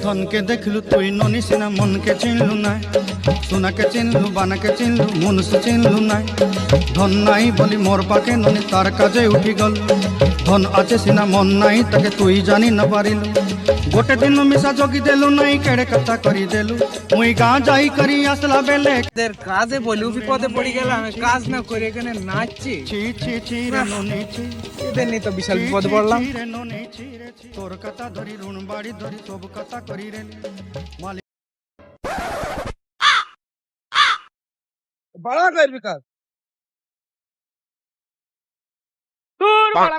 ধনকে দেখলু তুই ননি সিনা মনকে চিনলু নাই, সোনাকে চিনলু বানাকে চিনলু মনুষ্য চিনলু নাই। ধন নাই বলি মোর পাকে ননি তার কাজে উঠি গল, ধন আছে সিনা মন নাই তাকে তুই জানি না পারিলু। গোটে দিন মিশা জগি দেলু নাই কেড়ে কথা করি দেলু, মুই গাঁ যাই করি আসলা বেলে কাজে বলি বিপদে পড়ে গেলাম, কাজ না করে এখানে নাচছি। ছি ছি ছি রে ননি ছি, এদের নিয়ে তো বিশাল বিপদে পড়লাম। ছি রে ননি ছি রে ছি, তোর কথা ধরি ঋণ বাড়ি ধরি সব কথা করি রে মালিক। বড় করবি কাজ,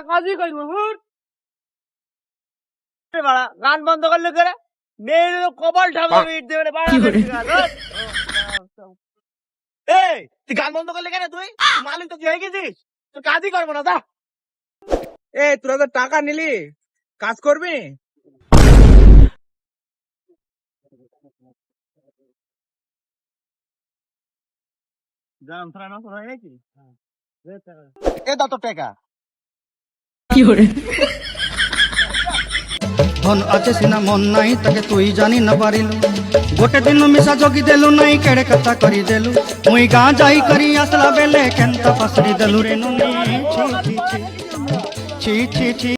কাজই করবো। গান বন্ধ করলে করে মেয়ের কপাল ঠাকুর দেবে। তুই গান বন্ধ করলে কেন? তুই মালিক তো হয়ে গেছিস, তুই কাজই করবো না। দা তোরা তো টাকা নিলি, কাজ করবি? ধন আছে সিনা মন নাই তাকে তুই জানি না পারিলু। গোটে দিন মিশা জগি দেলু নাই কেড়ে কথা করি দেলু, মুই গাঁ যাই করি আসলা বেলে কেনতা পাসরি দেলু রে ননি ছি ছি ছি ছি ছি ছি।